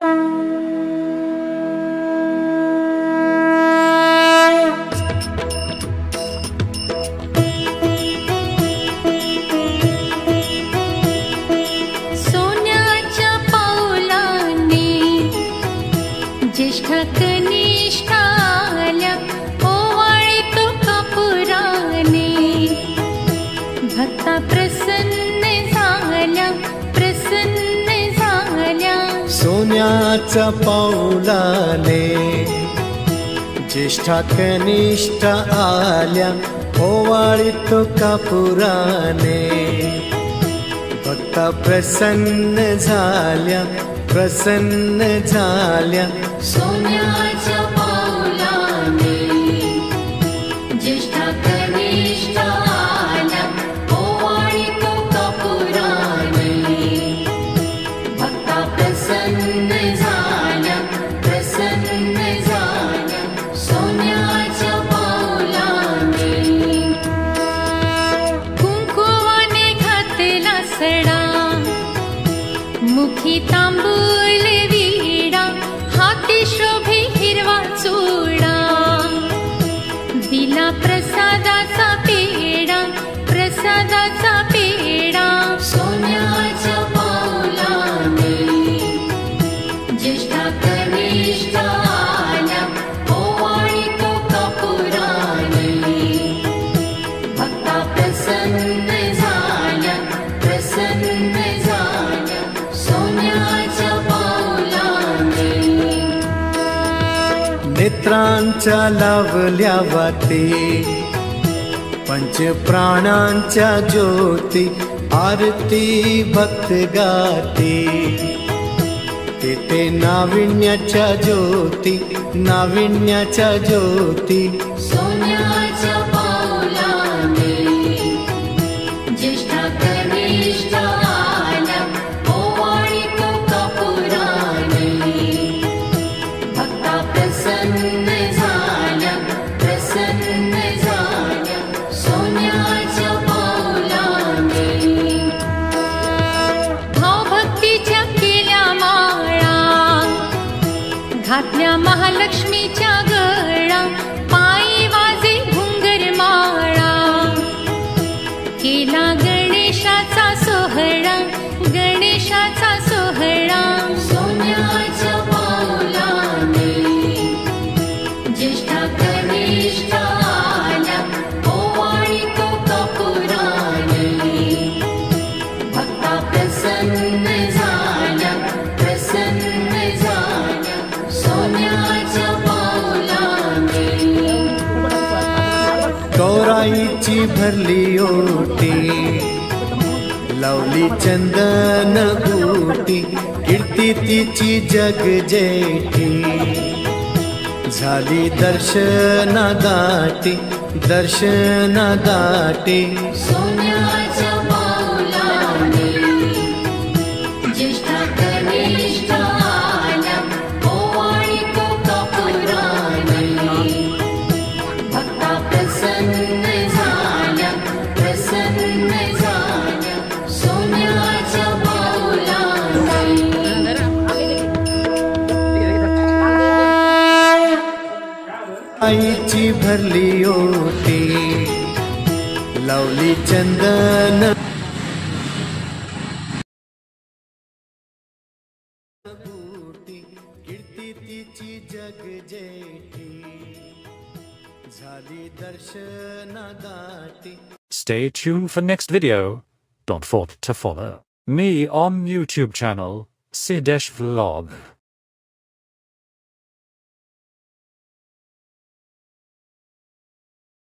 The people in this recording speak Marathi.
सोन्याच्या पावलाने ज्येष्ठ कनिष्ठ आल्या, ओवाळतो कापुराने. भक्ता प्रसन्न झाल्या, प्रसन्न झाल्या. सोन्याच्या पावलाने ज्येष्ठा कनिष्ठ आल्या, ओवाळतो कापुराने. भक्ता प्रसन्न झाल्या, प्रसन्न झाल्या. सोन्याच्या पावलाने ज्येष्ठ कनिष्ठ आल्या, ओवाळतो कापुराने. भक्ता प्रसन्न झाल्या, प्रसन्न झाल्या. सोन्याच्या पावलाने कुंकुवाने घातला सडा, मुखी तांबूल विडा, हाती शोभे हिरवा चूडा. दिला प्रसादाचा पेडा, प्रसादाचा पेडा. सोन्याच्या पावलाने ज्येष्ठ कनिष्ठ आल्या, ओवाळतो कापुराने. भक्ता प्रसन्न झाल्या, प्रसन्न झाल्या. सोन्याच्या पावलाने नेत्रांच्या लावल्या वाती, पंचप्राणांच्या ज्योती. आरती भक्त गाती, तेथे नाविन्याच्या ज्योती, नाविन्याच्या ज्योती. सोन्याच्या पावलाने ज्येष्ठ कनिष्ठ आल्या, ओवाळतो कापुराने. भक्ता प्रसन्न झाल्या, प्रसन्न झाल्या. सोन्याच्या पावलाने भावभक्तीच्या केल्या माळा, घातल्या महालक्ष्मीच्या गळा. पायी वाजे घुंगर माळा, केला गणेशाचा सोहळा, गणेशाचा सोहळा. सोन्याच्या पावलाने ज्येष्ठ कनिष्ठ आल्या, ओवाळतो कापुराने. भक्ता प्रसन्न झाल्या, प्रसन्न झाल्या. सोन्याच्या पावलाने गौराईची भरली ओटी, लावली चंदन गुटी. कीर्ती तिची जग जेठी, झाली दर्शना दाटी, दर्शना दाटी. सोन्याच्या पावलाने ज्येष्ठ कनिष्ठ आल्या, ओवाळतो कापुराने. भक्ता प्रसन्न झाल्या, प्रसन्न झाल्या. सोन्याच्या पावलाने आईची भरली ओटी, लावली चंदन गुटी. कीर्ती तिची जग जेठी, झाली दर्शना दाटी. Stay tuned for next video. Don't forget to follow me on YouTube channel, Sidesh Vlog.